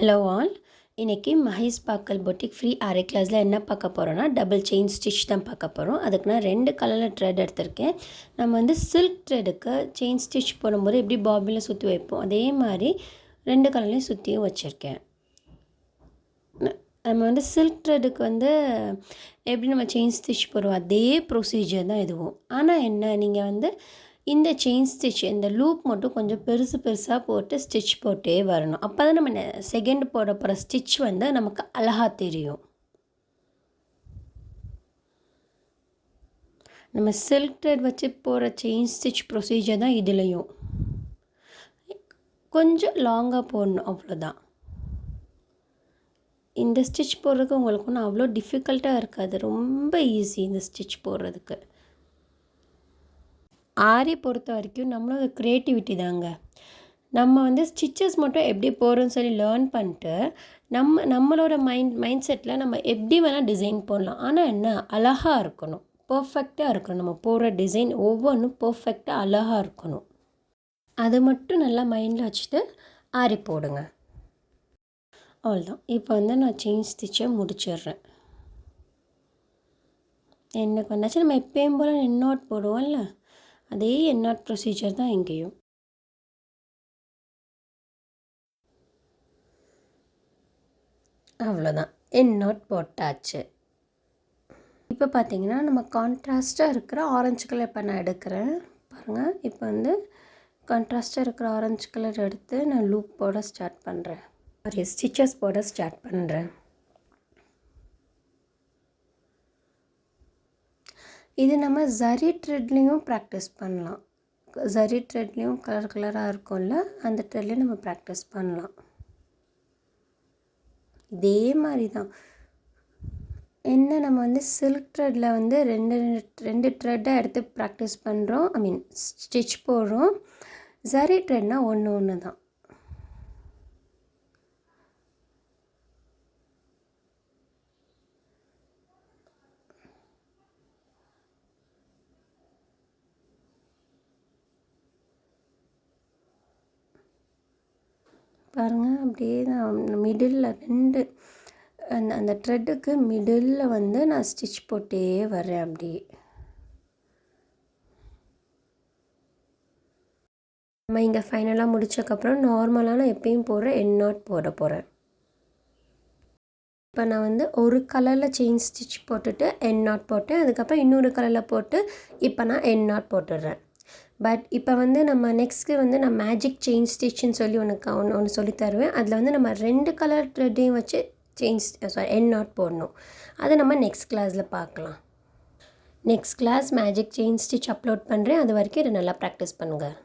Hello all. இன்னைக்கு mahissparkleboutique freeaariclassல என்ன பார்க்க போறோம்னா டபுள் செயின் ஸ்டிச் தான் பார்க்க போறோம். அதுக்கு நான் ரெண்டு கலர்ல த்ரெட் எடுத்துர்க்கேன். நம்ம வந்து silk threadக்கு செயின் ஸ்டிச் போடும்போது எப்படி பாபின்ல சுத்தி வைப்போம் அதே மாதிரி ரெண்டு கலர்லயும் சுத்தியும் வச்சிருக்கேன். நம்ம வந்து silk threadக்கு வந்து எப்படி நம்ம செயின் ஸ்டிச் போடுவோம் அதே ப்ரொசீஜர் தான் இதுவும். ஆனா என்ன நீங்க வந்து இந்த செயின் ஸ்டிச் இந்த லூப் மட்டும் கொஞ்சம் பெருசா போட்டு ஸ்டிச் போட்டே வரணும். அப்பதான் நம்ம செகண்ட் போட போற ஸ்டிச் வந்து நமக்கு அழகா தெரியும். நம்ம silk thread வச்சு போற செயின் ஸ்டிச் ப்ரொசீஜர் தான் இதுலயும். கொஞ்சம் லாங்கா போடணும் அவ்வளவுதான். இந்த ஸ்டிச் போடுறதுக்கு உங்களுக்கு ஒன்றும் அவ்வளோ டிஃபிகல்ட்டா இருக்காது. ரொம்ப ஈஸி இந்த ஸ்டிச் போடுறதுக்கு. ஆரி பொறுத்த வரைக்கும் நம்மளோட கிரியேட்டிவிட்டி தாங்க. நம்ம வந்து ஸ்டிச்சஸ் மட்டும் எப்படி போடுறோம்னு சொல்லி லேர்ன் பண்ணிட்டு நம்மளோட மைண்ட் செட்டில் நம்ம எப்படி வேணால் டிசைன் போடலாம். ஆனால் என்ன அழகாக இருக்கணும், பர்ஃபெக்டாக இருக்கணும். நம்ம போடுற டிசைன் ஒவ்வொன்றும் பர்ஃபெக்டாக அழகாக இருக்கணும். அது மட்டும் நல்லா மைண்டில் வச்சுட்டு ஆரி போடுங்க. அவ்வளோதான். இப்போ வந்து நான் செயின் ஸ்டிச்சை முடிச்சிடுறேன். என்ன பண்ணாச்சு நம்ம எப்பயும் போல் எண்ணாட் போடுவோம்ல அதே எண்ணாட் ப்ரொசீஜர் தான் இங்கேயும். அவ்வளோதான், எண்ணாட் போட்டாச்சு. இப்போ பார்த்தீங்கன்னா நம்ம கான்ட்ராஸ்ட்டாக இருக்கிற ஆரஞ்சு கலர் இப்போ நான் எடுக்கிறேன் பாருங்கள். இப்போ வந்து கான்ட்ராஸ்ட்டாக இருக்கிற ஆரஞ்சு கலர் எடுத்து நான் லூப் போட ஸ்டார்ட் பண்ணுறேன். சாரி, ஸ்டிச்சஸ் போட ஸ்டார்ட் பண்ணுறேன். இது நம்ம ஜரி த்ரெட்லேயும் ப்ராக்டிஸ் பண்ணலாம். ஜரி த்ரெட்லேயும் கலர் கலராக இருக்கும்ல அந்த த்ரெட்லேயும் நம்ம ப்ராக்டிஸ் பண்ணலாம். இதே மாதிரி தான். என்ன நம்ம வந்து சில்க் த்ரெட்டில் வந்து ரெண்டு த்ரெட்டை எடுத்து ப்ராக்டிஸ் பண்ணுறோம். ஐ மீன் ஸ்டிச் போடுறோம். ஜரி த்ரெட்னால் ஒன்று தான். பாருங்கள், அப்படியே நான் மிடில் ரெண்டு அந்த த்ரெட்டுக்கு மிடில் வந்து நான் ஸ்டிச் போட்டே வரேன். அப்படியே நம்ம இங்கே ஃபைனலாக முடிச்சதுக்கப்புறம் நார்மலாக நான் எப்பயும் போடுற எண்ணாட் போட போகிறேன். இப்போ நான் வந்து ஒரு கலரில் செயின் ஸ்டிச் போட்டுட்டு எண்ணாட் போட்டேன். அதுக்கப்புறம் இன்னொரு கலரில் போட்டு இப்போ நான் எண்ணாட் போட்டுடுறேன். பட் இப்போ வந்து நம்ம நெக்ஸ்ட்டு வந்து நான் மேஜிக் செயின் ஸ்டிச்சுன்னு சொல்லி ஒன்று சொல்லி தருவேன். அதில் வந்து நம்ம ரெண்டு கலர் த்ரெட்டையும் வச்சு எண்ணாட் போடணும். அதை நம்ம நெக்ஸ்ட் கிளாஸில் பார்க்கலாம். Next class magic chain stitch upload பண்ணுறேன். அது வரைக்கும் இதை நல்லா ப்ராக்டிஸ் பண்ணுங்கள்.